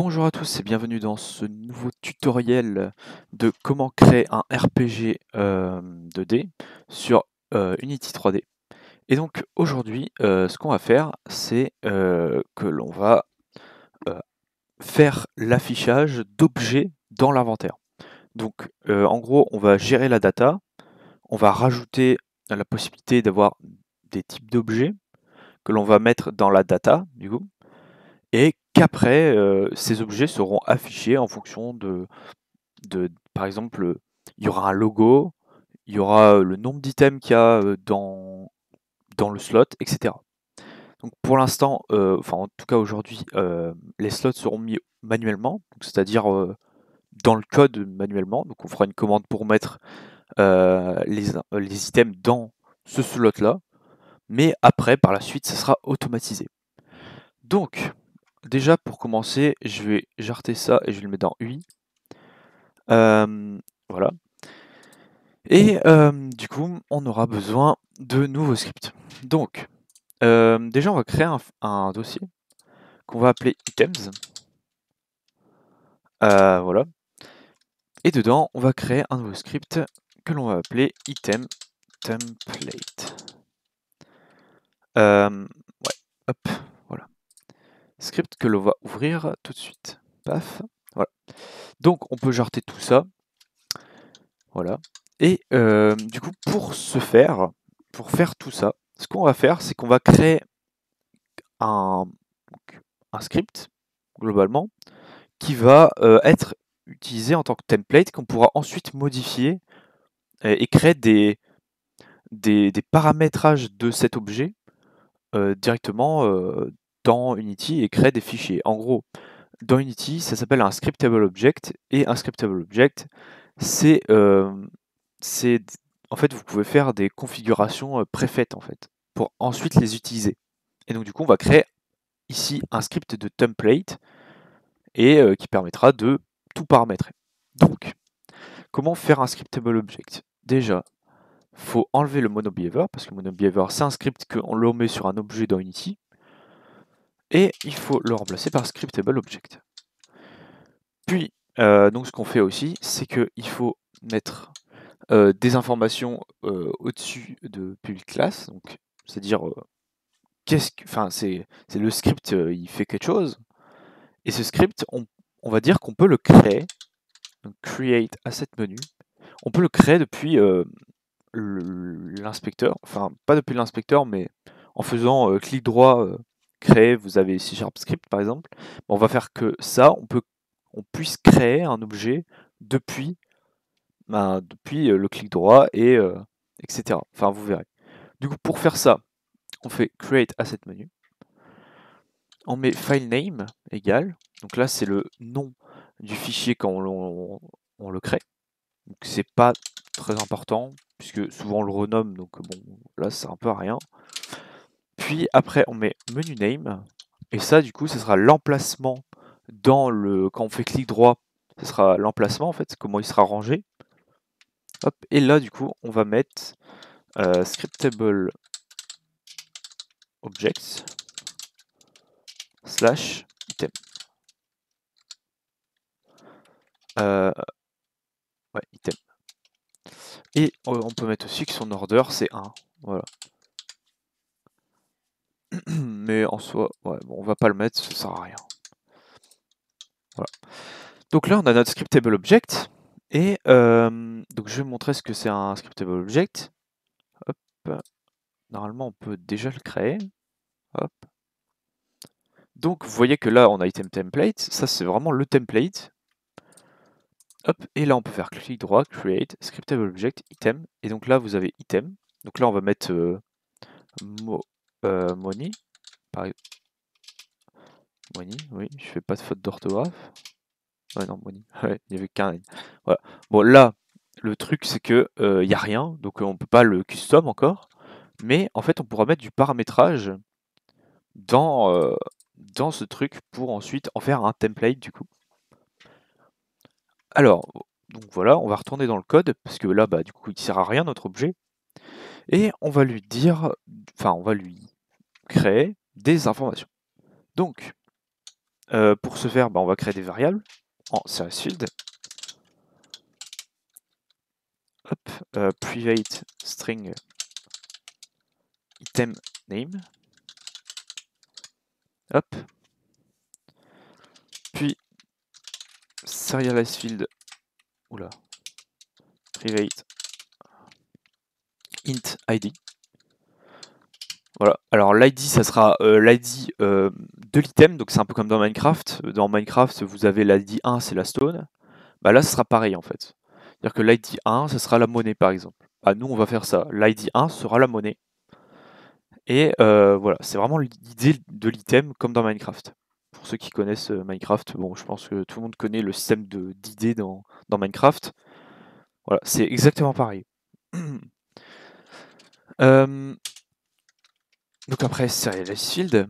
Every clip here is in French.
Bonjour à tous et bienvenue dans ce nouveau tutoriel de comment créer un RPG 2D sur Unity 3D. Et donc aujourd'hui, ce qu'on va faire, c'est que l'on va euh, faire l'affichage d'objets dans l'inventaire. Donc en gros, on va gérer la data, on va rajouter la possibilité d'avoir des types d'objets que l'on va mettre dans la data, du coup, et qu'après, ces objets seront affichés en fonction par exemple, il y aura un logo, il y aura le nombre d'items qu'il y a dans le slot, etc. Donc pour l'instant, enfin en tout cas aujourd'hui, les slots seront mis manuellement, c'est-à-dire dans le code manuellement. Donc on fera une commande pour mettre les items dans ce slot-là, mais après, par la suite, ça sera automatisé. Donc, déjà pour commencer, je vais jarter ça et je vais le mettre dans UI. Voilà. Et du coup, on aura besoin de nouveaux scripts. Donc, déjà, on va créer un dossier qu'on va appeler items. Voilà. Et dedans, on va créer un nouveau script que l'on va appeler item template. Ouais, hop, voilà. Script que l'on va ouvrir tout de suite. Paf, voilà. Donc, on peut jarter tout ça. Voilà. Et du coup, pour faire tout ça, ce qu'on va faire, c'est qu'on va créer un, un script, globalement, qui va être utilisé en tant que template, qu'on pourra ensuite modifier et créer des paramétrages de cet objet directement dans Unity et créer des fichiers. En gros, dans Unity, ça s'appelle un scriptable object, et un scriptable object, c'est c'est en fait, vous pouvez faire des configurations préfaites en fait, pour ensuite les utiliser. Et donc du coup, on va créer ici un script de template et qui permettra de tout paramétrer. Donc, comment faire un scriptable object? Déjà, il faut enlever le monobehavior, parce que le monobehavior, c'est un script qu'on le met sur un objet dans Unity, et il faut le remplacer par scriptable object. Puis, donc ce qu'on fait aussi, c'est qu'il faut mettre des informations au-dessus de public class, donc c'est-à-dire c'est le script, il fait quelque chose, et ce script, on va dire qu'on peut le créer, donc create asset menu, on peut le créer depuis l'inspecteur, enfin pas depuis l'inspecteur, mais en faisant clic droit, créer, vous avez C# script par exemple, on va faire que ça, on puisse créer un objet depuis, depuis le clic droit et etc. Enfin vous verrez. Du coup pour faire ça, on fait create asset menu, on met file name égale, donc là c'est le nom du fichier quand on le crée, donc c'est pas très important puisque souvent on le renomme, donc bon là c'est un peu à rien. Puis après on met menu name, et ça du coup ce sera l'emplacement quand on fait clic droit, ce sera l'emplacement en fait, comment il sera rangé. Hop, et là du coup on va mettre scriptable objects slash item. Ouais, item. Et on peut mettre aussi que son order c'est 1. Voilà. Mais en soi, ouais, bon, on va pas le mettre, ça sert à rien. Voilà. Donc là, on a notre scriptable object. Et donc je vais vous montrer ce que c'est un scriptable object. Hop. Normalement, on peut déjà le créer. Hop. Donc vous voyez que là, on a item template. Ça, c'est vraiment le template. Hop. Et là, on peut faire clic droit, create, scriptable object, item. Et donc là, vous avez item. Donc là, on va mettre money. Par exemple. Money, oui, je fais pas de faute d'orthographe. Ouais, non, money. Ouais, il n'y avait qu'un. Voilà. Bon, là, le truc, c'est que il n'y a rien, donc on peut pas le custom encore. Mais en fait, on pourra mettre du paramétrage dans, dans ce truc pour ensuite en faire un template du coup. Alors, donc voilà, on va retourner dans le code, parce que là, bah, du coup, il ne sert à rien notre objet. Et on va lui dire, enfin, on va lui créer des informations. Donc, Pour ce faire, on va créer des variables en service field. Hop, private string item name. Hop. Puis serialize field. Oula. Private int id. Voilà. Alors l'id, ça sera l'id de l'item, donc c'est un peu comme dans Minecraft. Dans Minecraft, vous avez l'id 1, c'est la stone. Là, ce sera pareil en fait. C'est-à-dire que l'id 1, ce sera la monnaie par exemple. Nous, on va faire ça. L'id 1 sera la monnaie. Et voilà, c'est vraiment l'idée de l'item comme dans Minecraft. Pour ceux qui connaissent Minecraft, bon, je pense que tout le monde connaît le système d'idées dans Minecraft. Voilà, c'est exactement pareil. Donc après, serialize field,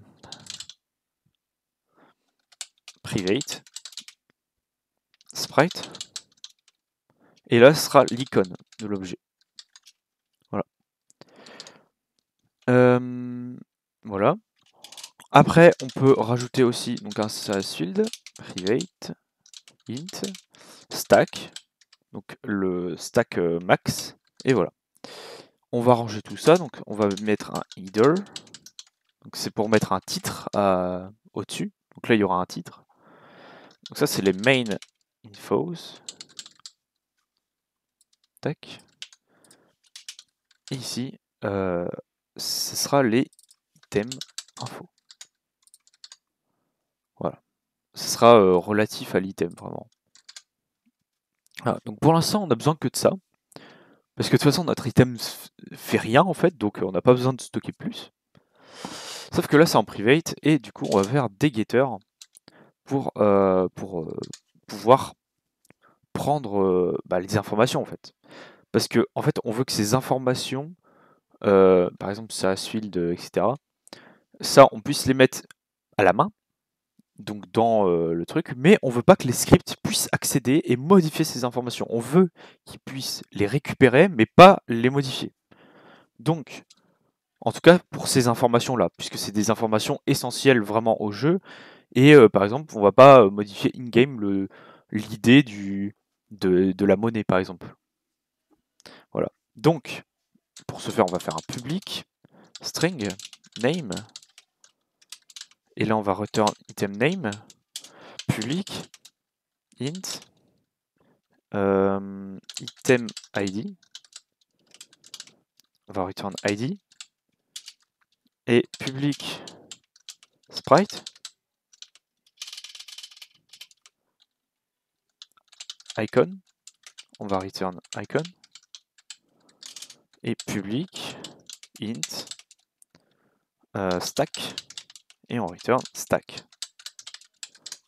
private, sprite, et là, ce sera l'icône de l'objet. Voilà. Voilà. Après, on peut rajouter aussi donc un serialize field, private, int, stack, donc le stack max, et voilà. On va ranger tout ça, donc on va mettre un header, donc c'est pour mettre un titre au-dessus, donc là il y aura un titre. Donc ça c'est les main infos, tac, et ici ce sera les items info. Voilà, ce sera relatif à l'item vraiment. Voilà. Donc pour l'instant on a besoin que de ça, parce que de toute façon notre item fait rien en fait, donc on n'a pas besoin de stocker plus. Sauf que là c'est en private, et du coup on va faire des getters pour pouvoir prendre les informations en fait. Parce que en fait on veut que ces informations, par exemple ça field, etc., ça on puisse les mettre à la main, donc dans le truc, mais on veut pas que les scripts puissent accéder et modifier ces informations. On veut qu'ils puissent les récupérer, mais pas les modifier. Donc, en tout cas pour ces informations-là, puisque c'est des informations essentielles vraiment au jeu, et par exemple on va pas modifier in-game l'idée de la monnaie par exemple. Voilà. Donc, pour ce faire, on va faire un public string name, et là on va return item name, public int item id, on va return id, et public sprite icon, on va return icon, et public int stack, et on return stack.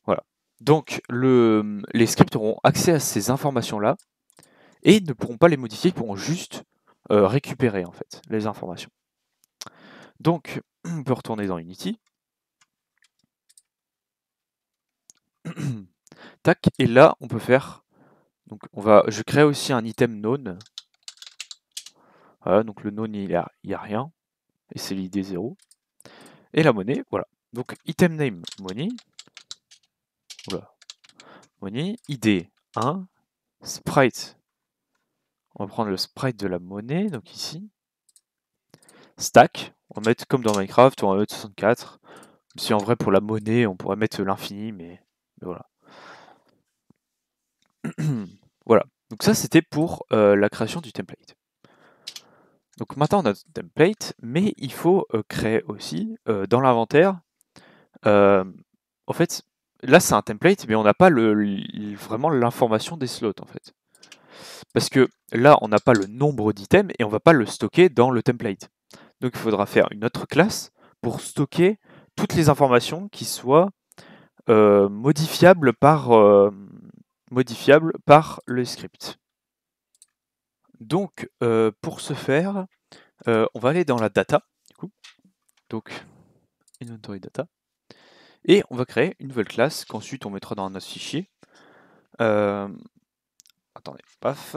Voilà. Donc les scripts auront accès à ces informations-là et ne pourront pas les modifier, ils pourront juste récupérer en fait les informations. Donc on peut retourner dans Unity. Tac, et là on peut faire, donc je crée aussi un item known. Voilà, donc le known il y a rien, et c'est l'id 0. Et la monnaie, voilà. Donc item name money, voilà. Money, id 1, sprite, on va prendre le sprite de la monnaie, donc ici. Stack, on va mettre comme dans Minecraft, on va mettre 64. Si en vrai pour la monnaie on pourrait mettre l'infini, mais voilà. Voilà, donc ça c'était pour la création du template. Donc maintenant on a notre template, mais il faut créer aussi dans l'inventaire. En fait, là c'est un template, mais on n'a pas vraiment l'information des slots en fait. Parce que là on n'a pas le nombre d'items et on va pas le stocker dans le template. Donc il faudra faire une autre classe pour stocker toutes les informations qui soient modifiables par le script. Donc pour ce faire, on va aller dans la data, du coup. Donc inventory data, et on va créer une nouvelle classe qu'ensuite on mettra dans notre fichier. Attendez, paf.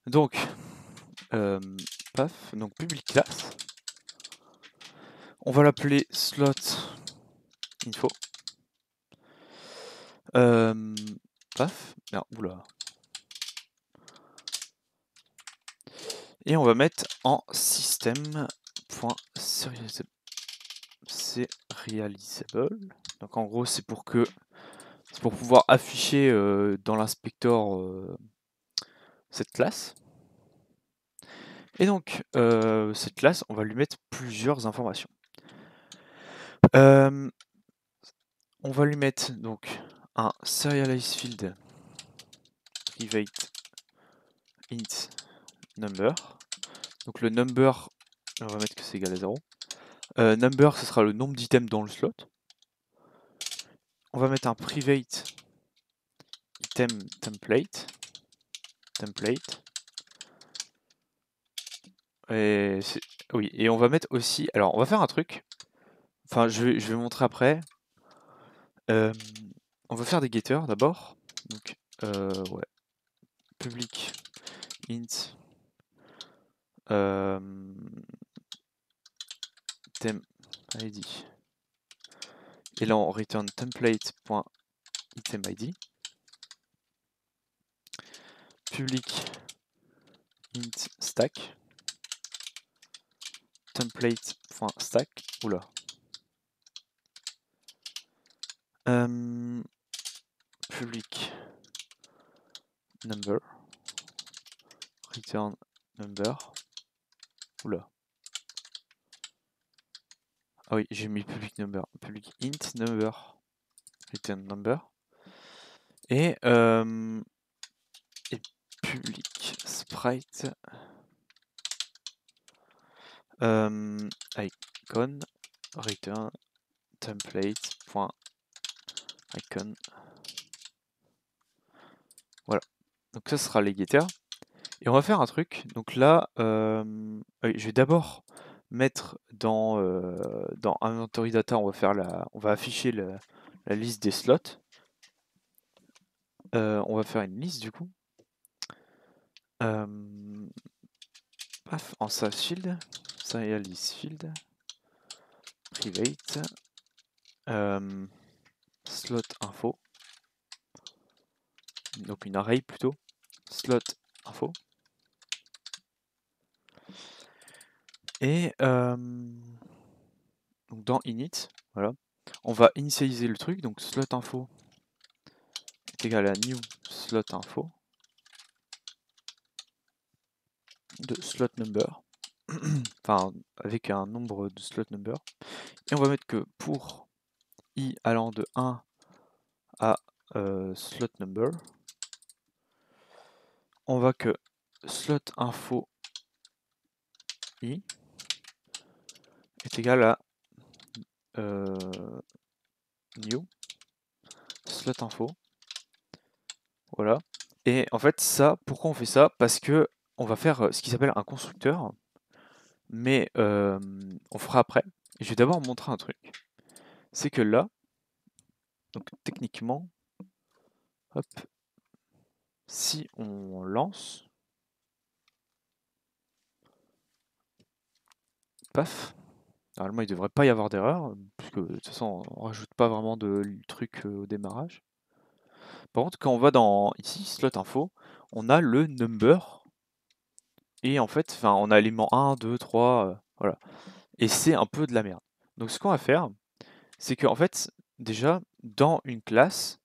Donc paf, donc public class. On va l'appeler slot info. Paf, merde, oula. Et on va mettre en system.serializable. Donc en gros c'est pour pouvoir afficher dans l'inspecteur cette classe. Et donc cette classe, on va lui mettre plusieurs informations. On va lui mettre donc un serializeField private int number. Donc le number, on va mettre que c'est égal à 0. Number, ce sera le nombre d'items dans le slot. On va mettre un private item template. Et on va mettre aussi. Alors, on va faire un truc. Enfin, je vais montrer après. On va faire des getters d'abord. Donc, ouais. Public int tem id. Et là, on return template.itemID. Public int stack. Template.stack. Oula. Public number. Return number. Oula. Ah oui, j'ai mis public number. Public int number. Return number. Et public sprite icon return template.icon. Voilà. Donc ça sera les getters. Et on va faire un truc. Donc là, je vais d'abord mettre dans inventory data, on va afficher la liste des slots. On va faire une liste du coup. Paf, en field, serializField, private, slot info, donc une array plutôt, slot info. Et donc dans init, voilà, on va initialiser le truc, donc slot info est égal à new slot info de slot number, enfin avec un nombre de slot number. Et on va mettre que pour i allant de 1 à slot number, on va que slot info i est égal à new slot info. Voilà. Et en fait, ça, pourquoi on fait ça? Parce que on va faire ce qui s'appelle un constructeur, mais on fera après. Et je vais d'abord montrer un truc. C'est que là, donc techniquement, hop, si on lance, paf, normalement il ne devrait pas y avoir d'erreur, puisque de toute façon on rajoute pas vraiment de trucs au démarrage. Par contre, quand on va dans ici, slot info, on a le number. Et en fait, on a l'élément 1, 2, 3, voilà. Et c'est un peu de la merde. Donc ce qu'on va faire, c'est qu'en fait, déjà, dans une classe,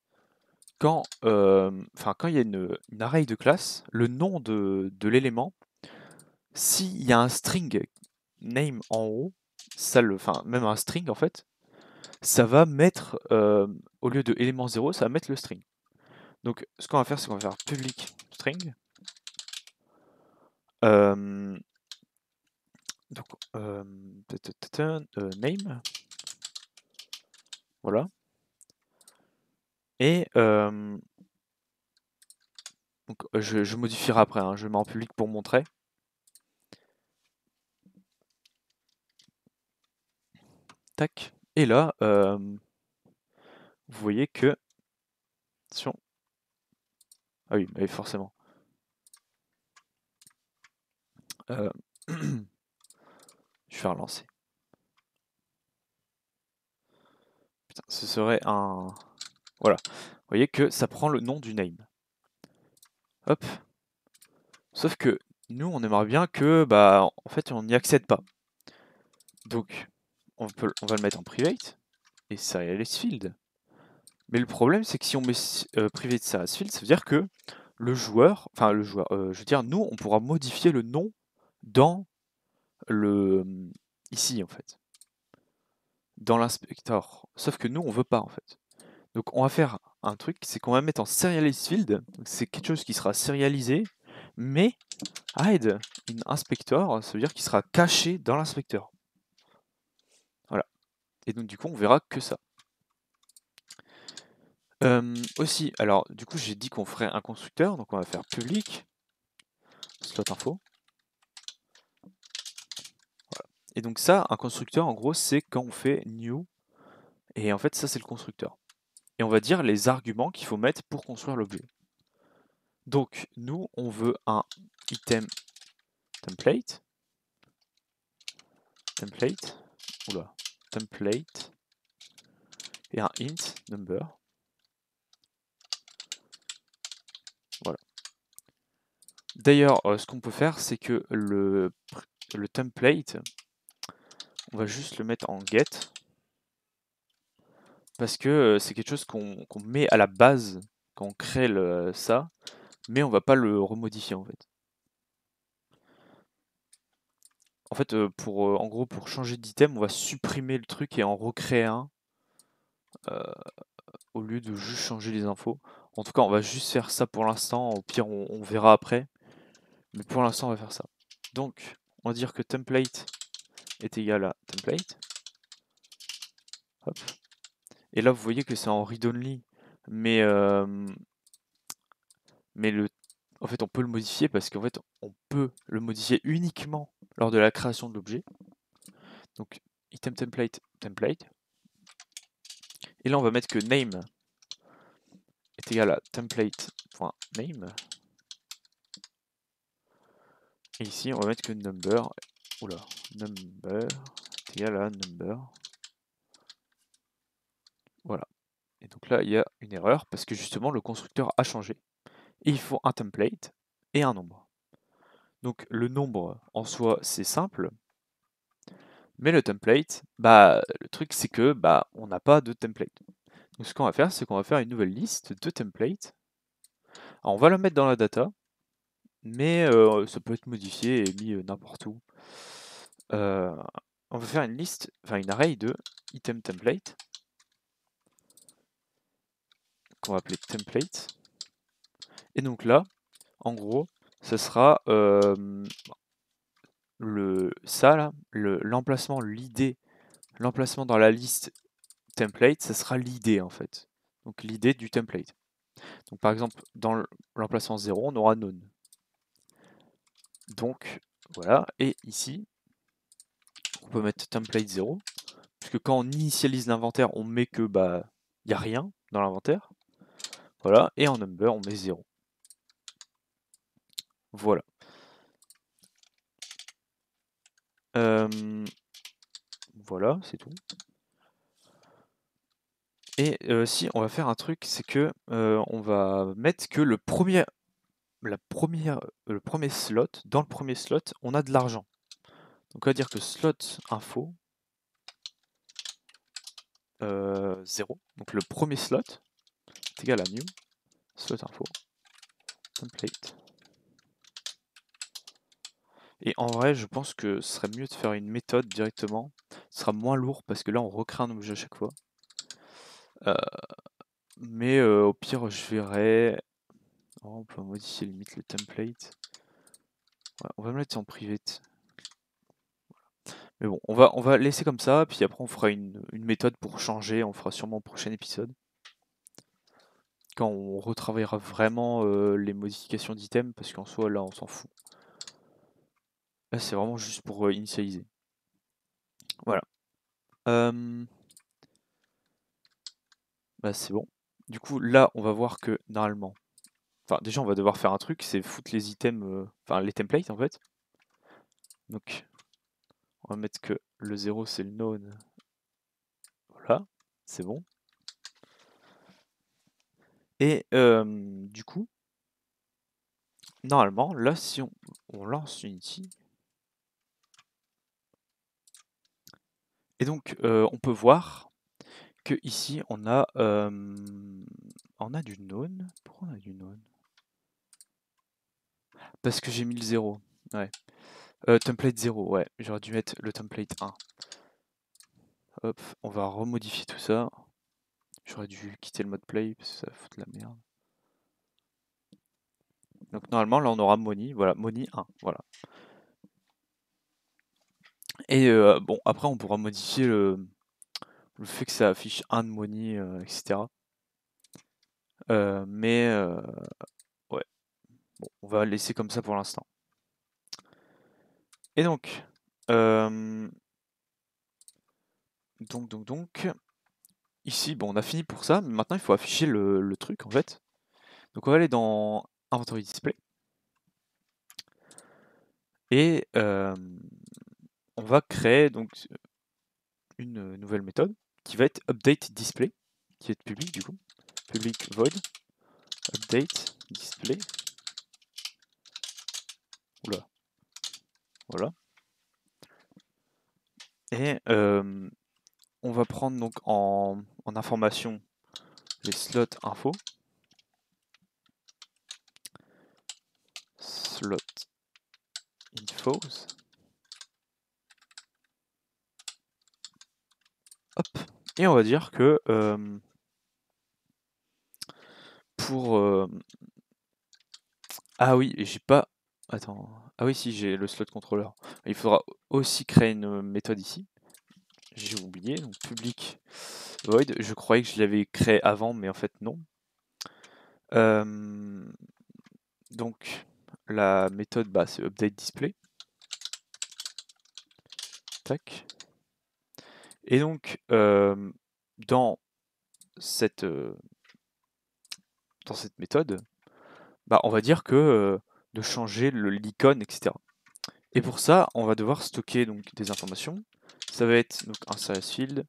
quand il y a une array de classe, le nom de l'élément, s'il y a un string name en haut, même un string en fait, ça va mettre, au lieu de élément 0, ça va mettre le string. Donc ce qu'on va faire, c'est qu'on va faire public string. Donc name. Voilà. Et donc, je modifierai après, hein, je mets en public pour montrer. Tac. Et là, vous voyez que... Attention. Ah oui, mais forcément. Je vais relancer. putain, ce serait un... Voilà. Vous voyez que ça prend le nom du name. Hop. Sauf que nous, on aimerait bien que, bah, en fait, on n'y accède pas. Donc, on va le mettre en private et serialize field. Mais le problème, c'est que si on met private serialize field, ça veut dire que le joueur, je veux dire, nous, on pourra modifier le nom dans le ici en fait, dans l'inspecteur. Sauf que nous, on veut pas en fait. Donc, on va faire un truc, c'est qu'on va mettre en serialize field. C'est quelque chose qui sera serialisé, mais hide in inspector, ça veut dire qu'il sera caché dans l'inspecteur. Voilà. Et donc du coup, on verra que ça. Aussi, alors du coup, j'ai dit qu'on ferait un constructeur, donc on va faire public slot info. Voilà. Et donc ça, un constructeur, en gros, c'est quand on fait new, et en fait, ça, c'est le constructeur. Et on va dire les arguments qu'il faut mettre pour construire l'objet. Donc, nous, on veut un item template, template, et un int number. Voilà. D'ailleurs, ce qu'on peut faire, c'est que le template, on va juste le mettre en get, parce que c'est quelque chose qu'on met à la base quand on crée ça, mais on va pas le remodifier en fait. En fait, en gros, pour changer d'item, on va supprimer le truc et en recréer un, au lieu de juste changer les infos. En tout cas, on va juste faire ça pour l'instant, au pire on verra après, mais pour l'instant on va faire ça. Donc, on va dire que template est égal à template. Hop. Et là, vous voyez que c'est en read-only, mais, en fait, on peut le modifier parce qu'en fait, on peut le modifier uniquement lors de la création de l'objet. Donc, item template, template. Et là, on va mettre que name est égal à template.name. Et ici, on va mettre que number, number est égal à number. Voilà. Et donc là, il y a une erreur parce que justement, le constructeur a changé. Et il faut un template et un nombre. Donc le nombre en soi, c'est simple. Mais le template, bah, le truc c'est que bah, on n'a pas de template. Donc ce qu'on va faire, c'est qu'on va faire une nouvelle liste de templates. Alors, on va la mettre dans la data, mais ça peut être modifié et mis n'importe où. On va faire une liste, enfin une array de item template, qu'on va appeler template. Et donc là, en gros, ce sera l'emplacement, l'id, l'emplacement dans la liste template, ça sera l'id en fait. Donc l'id du template. Donc par exemple, dans l'emplacement 0, on aura none. Donc voilà, et ici, on peut mettre template 0, puisque quand on initialise l'inventaire, on met que bah il n'y a rien dans l'inventaire. Voilà, et en number, on met 0. Voilà. Voilà, c'est tout. Et si on va faire un truc, c'est que on va mettre que le premier slot, dans le premier slot, on a de l'argent. Donc on va dire que slot info 0. Donc le premier slot est égal à new slot info template. Et en vrai, je pense que ce serait mieux de faire une méthode directement. Ce sera moins lourd parce que là, on recrée un objet à chaque fois. Mais au pire, je verrai. Oh, on peut modifier limite le template. Ouais, on va me mettre en private. Mais bon, on va laisser comme ça, puis après on fera une méthode pour changer, on fera sûrement au prochain épisode. Quand on retravaillera vraiment les modifications d'items, parce qu'en soi là on s'en fout. Là c'est vraiment juste pour initialiser. Voilà. Bah c'est bon. Du coup là on va voir que normalement. Enfin déjà on va devoir faire un truc, c'est foutre les items, enfin les templates en fait. Donc on va mettre que le 0 c'est le known. Voilà. c'est bon. Et du coup, normalement, là, si on lance Unity, et donc on peut voir que ici on a du known. Pourquoi on a du known? Parce que j'ai mis le 0. Ouais. Template 0, ouais. J'aurais dû mettre le template 1. Hop, on va remodifier tout ça. J'aurais dû quitter le mode play parce que ça fout de la merde. Donc normalement là on aura Moni, voilà, Moni 1, voilà. Et bon, après on pourra modifier le fait que ça affiche un de Moni, etc. Mais ouais, bon, on va laisser comme ça pour l'instant. Et donc, ici, bon, on a fini pour ça, mais maintenant il faut afficher le truc en fait. Donc on va aller dans Inventory Display et on va créer donc une nouvelle méthode qui va être Update Display, qui va être public du coup, public void update display. Oula, voilà. Et on va prendre donc en information les slots info, slot infos, hop, et on va dire que pour ah oui, et j'ai pas. Attends. Ah oui, si, j'ai le slot controller. Il faudra aussi créer une méthode ici. J'ai oublié, donc public void. Je croyais que je l'avais créé avant, mais en fait non. Donc la méthode, bah, c'est update display. Tac. Et donc dans cette méthode, bah, on va dire que de changer l'icône, etc. Et pour ça, on va devoir stocker donc des informations. Ça va être donc un service field,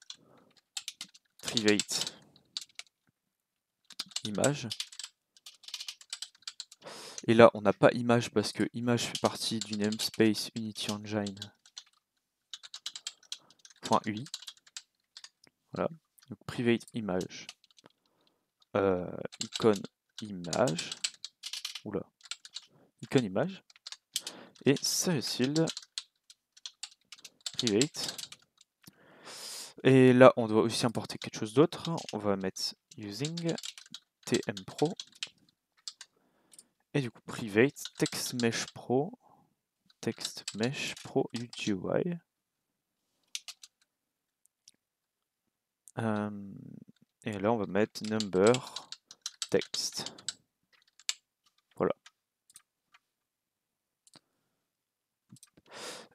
private image. Et là, on n'a pas image parce que image fait partie du namespace Unity Engine. .ui. Voilà. Donc private image. Icône image. Oula. Icône image. Et service field private. Et là, on doit aussi importer quelque chose d'autre. On va mettre using tmpro. Et du coup, private text mesh pro. Text mesh pro UGUI. Et là, on va mettre number text. Voilà.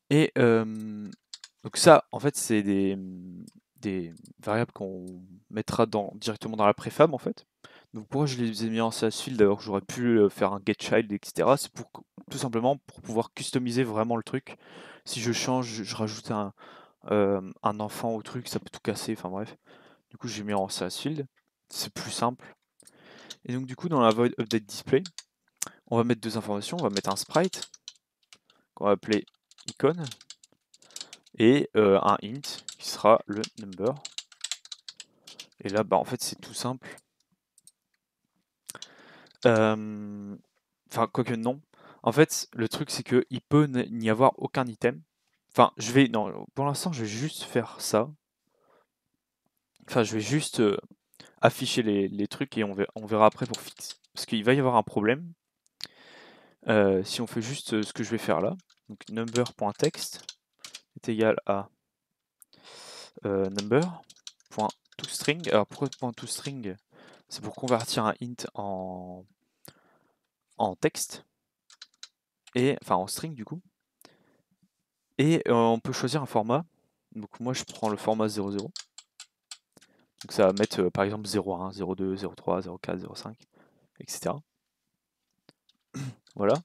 Et donc ça, en fait, c'est des variables qu'on mettra directement dans la préfab, en fait. Donc pourquoi je les ai mis en CSS field alors que j'aurais pu faire un getChild, etc. C'est tout simplement pour pouvoir customiser vraiment le truc. Si je change, je rajoute un enfant au truc, ça peut tout casser, enfin bref. Du coup, j'ai mis en CSS field. C'est plus simple. Et donc du coup, dans la void update display, on va mettre deux informations. On va mettre un sprite qu'on va appeler icône et un int qui sera le number. Et là, bah, en fait, c'est tout simple. Enfin, quoique non. En fait, le truc, c'est qu'il peut n'y avoir aucun item. Enfin, non, pour l'instant, je vais juste faire ça. Enfin, je vais juste afficher les trucs et on verra après pour fixe. Parce qu'il va y avoir un problème. Si on fait juste ce que je vais faire là. Donc, number.text est égal à number.toString. Alors, pourquoi .toString? C'est pour convertir un int en texte. Et, enfin, en string du coup. Et on peut choisir un format. Donc moi je prends le format 00. Donc ça va mettre par exemple 01, 02, 03, 04, 05, etc. Voilà.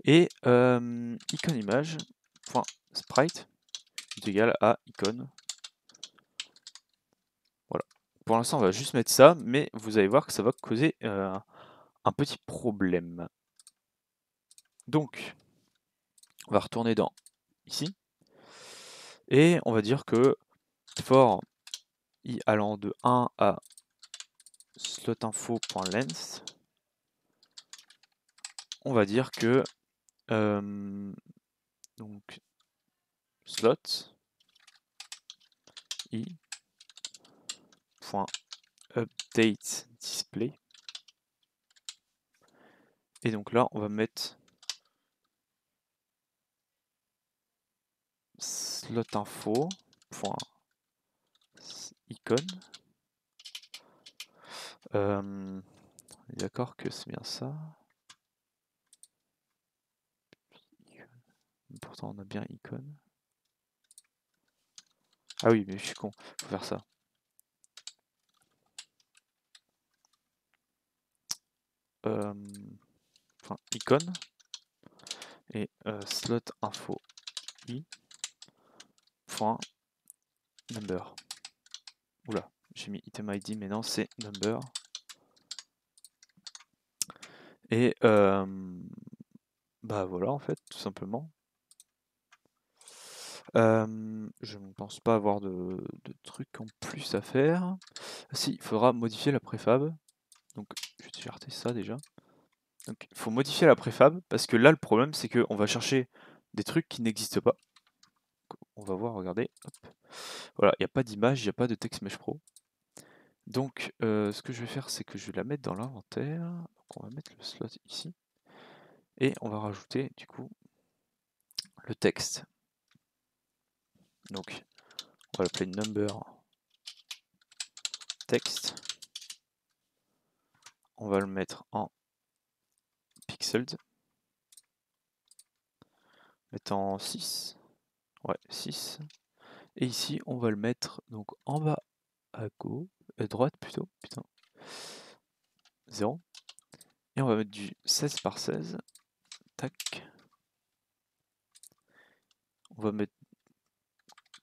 Et icône image .sprite est égal à icône. Voilà. pour l'instant, on va juste mettre ça, mais vous allez voir que ça va causer un petit problème. Donc, on va retourner dans ici, et on va dire que for i allant de 1 à slotinfo.length, on va dire que donc slot i .update display, et donc là on va mettre slotinfo.icon. On est d'accord que c'est bien ça. Pourtant on a bien icon. Ah oui, mais je suis con, faut faire ça. Icon et slot info i point number. Oula, j'ai mis item id, mais non, c'est number. Et bah voilà, en fait, tout simplement. Je ne pense pas avoir de trucs en plus à faire. Si, il faudra modifier la préfab. Donc, je vais décharter ça déjà. Donc, il faut modifier la préfab, parce que là, le problème, c'est qu'on va chercher des trucs qui n'existent pas. On va voir, regardez. Hop. Voilà, il n'y a pas d'image, il n'y a pas de TextMesh Pro. Donc, ce que je vais faire, c'est que je vais la mettre dans l'inventaire. Donc, on va mettre le slot ici. Et on va rajouter, du coup, le texte. Donc, on va l'appeler number text. On va le mettre en pixels. Mettre en 6. Ouais, 6. Et ici, on va le mettre donc en bas à gauche, droite plutôt, putain. 0. Et on va mettre du 16 par 16. Tac. On va mettre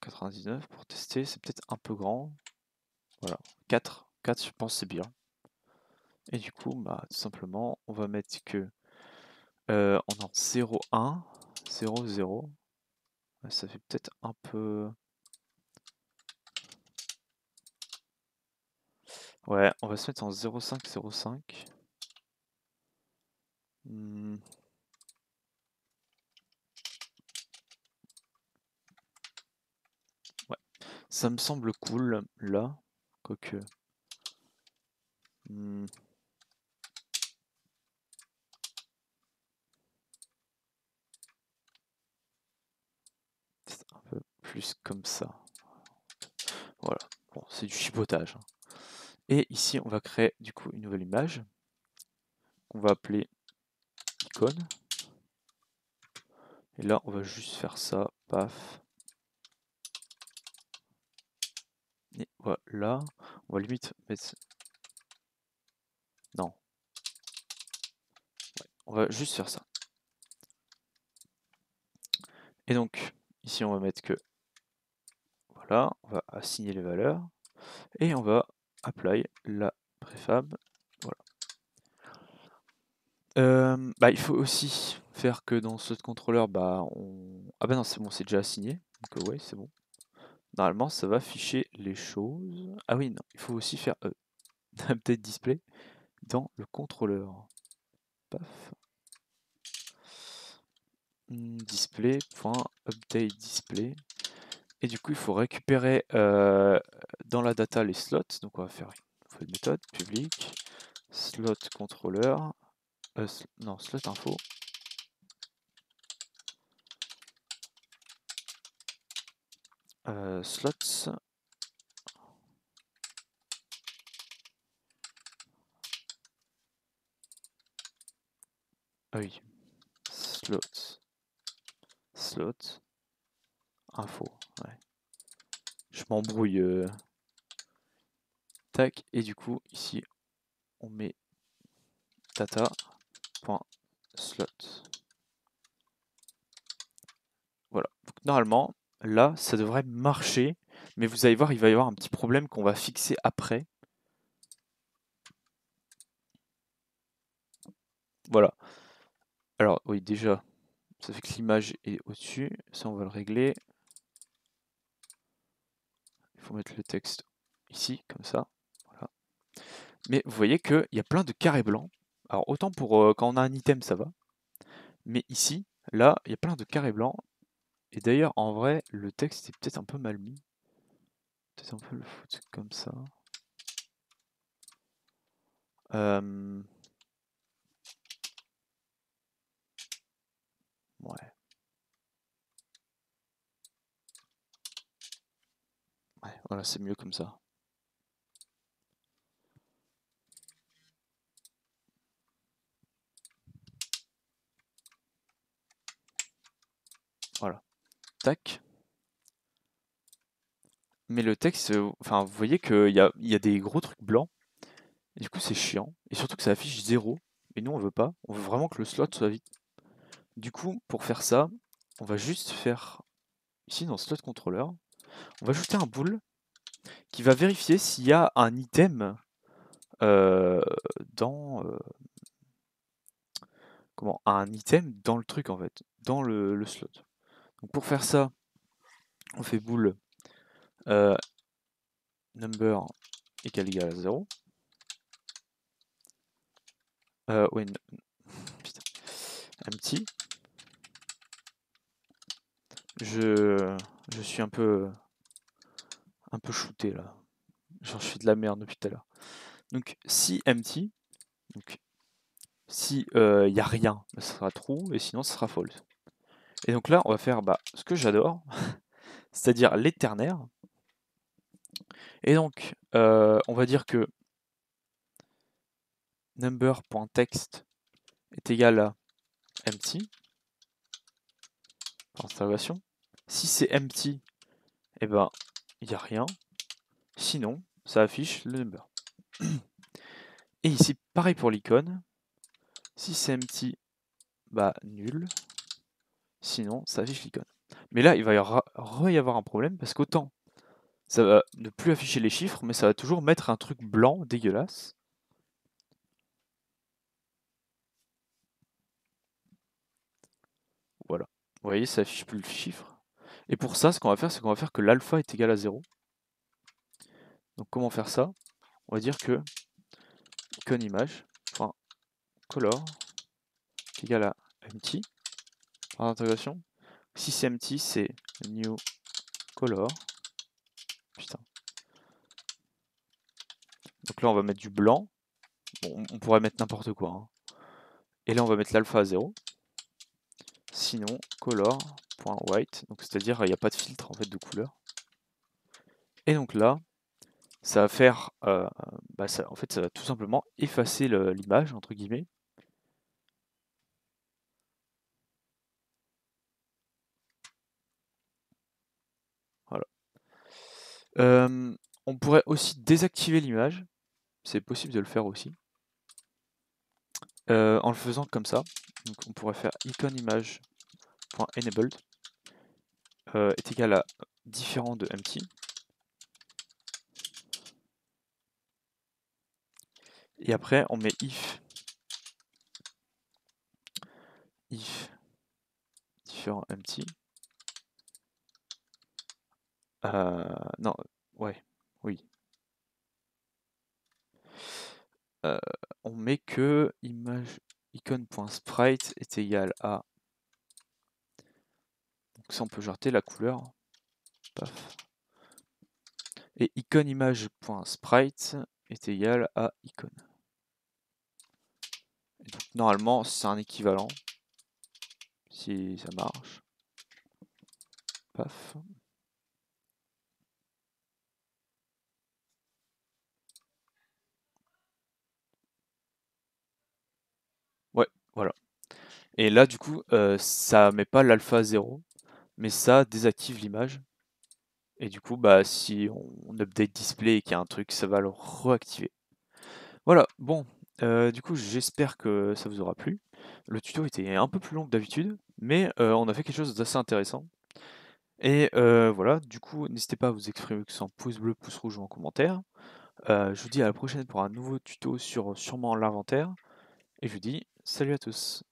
99 pour tester, c'est peut-être un peu grand. Voilà, 4. 4, je pense c'est bien. Et du coup, bah, tout simplement, on va mettre que on a 0, 1, 0, 0. Ça fait peut-être un peu... Ouais, on va se mettre en 0,5, 0,5. Ouais, ça me semble cool, là, quoique... C'est un peu plus comme ça. Voilà, bon, c'est du chipotage. Et ici, on va créer du coup une nouvelle image qu'on va appeler icône. Et là, on va juste faire ça, paf. Et voilà, on va limite mettre... Non. Ouais, on va juste faire ça. Et donc, ici, on va mettre que... Voilà, on va assigner les valeurs. Et on va apply la préfab. Voilà. Bah, il faut aussi faire que dans ce contrôleur, bah, on... Ah bah non, c'est bon, c'est déjà assigné. Donc ouais, c'est bon. Normalement, ça va afficher les choses. Ah oui, non, il faut aussi faire update display dans le contrôleur. Paf. Display.update display. Et du coup, il faut récupérer dans la data les slots. Donc, on va faire une méthode public slot contrôleur. Non, slot info. Slots. Ah oui. Slot. Info. Ouais. Je m'embrouille. Tac. Et du coup, ici, on met data.slot. Voilà. Donc, normalement, là, ça devrait marcher. Mais vous allez voir, il va y avoir un petit problème qu'on va fixer après. oui, déjà, ça fait que l'image est au-dessus. Ça, on va le régler. Il faut mettre le texte ici, comme ça. Voilà. Mais vous voyez qu'il y a plein de carrés blancs. Alors, autant pour quand on a un item, ça va. Mais ici, là, il y a plein de carrés blancs. Et d'ailleurs, en vrai, le texte est peut-être un peu mal mis. Peut-être un peu le foutre comme ça. Ouais. Ouais, voilà, c'est mieux comme ça. Voilà. Tac. Mais le texte, enfin, vous voyez qu'il y a des gros trucs blancs. Et du coup, c'est chiant. Et surtout que ça affiche 0. Et nous, on veut pas. On veut vraiment que le slot soit vide. Du coup, pour faire ça, on va juste faire, ici dans slot controller, on va ajouter un bool qui va vérifier s'il y a un item dans... un item dans le truc en fait, dans le slot. Donc pour faire ça, on fait bool number égal à 0. Ouais, putain. Empty. Je suis un peu shooté là. Genre je fais de la merde depuis tout à l'heure. Donc si empty, donc si y a rien, bah, ça sera true et sinon ça sera false. Et donc là on va faire ce que j'adore, c'est-à-dire les ternaires. Et donc on va dire que number.text est égal à empty, par interrogation. Si c'est empty, et ben il n'y a rien. Sinon, ça affiche le number. Et ici, pareil pour l'icône. Si c'est empty, bah nul. Sinon, ça affiche l'icône. Mais là, il va y avoir un problème parce qu'autant ça va ne plus afficher les chiffres, mais ça va toujours mettre un truc blanc dégueulasse. Voilà. Vous voyez, ça affiche plus le chiffre. Et pour ça, ce qu'on va faire, c'est qu'on va faire que l'alpha est égal à 0. Donc comment faire ça? On va dire que icône image, color est égal à empty, par intégration. Si c'est empty, c'est new color. Putain. Donc là, on va mettre du blanc. Bon, on pourrait mettre n'importe quoi, hein. Et là, on va mettre l'alpha à 0. Sinon, color.white. Donc c'est-à-dire, il n'y a pas de filtre en fait de couleur. Et donc là, ça va faire, en fait, ça va tout simplement effacer l'image entre guillemets. Voilà. On pourrait aussi désactiver l'image. C'est possible de le faire aussi. En le faisant comme ça. Donc on pourrait faire iconimage.enabled est égal à différent de empty. Et après on met if différent empty. Non, ouais, oui. On met que image icon.sprite est égal à, donc ça on peut jarter la couleur, paf. Et iconimage.sprite est égal à icon. Et donc normalement c'est un équivalent, si ça marche, paf. Ouais, voilà. Et là du coup ça met pas l'alpha 0, mais ça désactive l'image. Et du coup si on update display et qu'il y a un truc, ça va le reactiver. Voilà, bon, du coup j'espère que ça vous aura plu. Le tuto était un peu plus long que d'habitude, mais on a fait quelque chose d'assez intéressant. Et voilà, du coup n'hésitez pas à vous exprimer que ce soit en pouce bleu, pouce rouge ou en commentaire. Je vous dis à la prochaine pour un nouveau tuto sur sûrement l'inventaire. Et je vous dis salut à tous.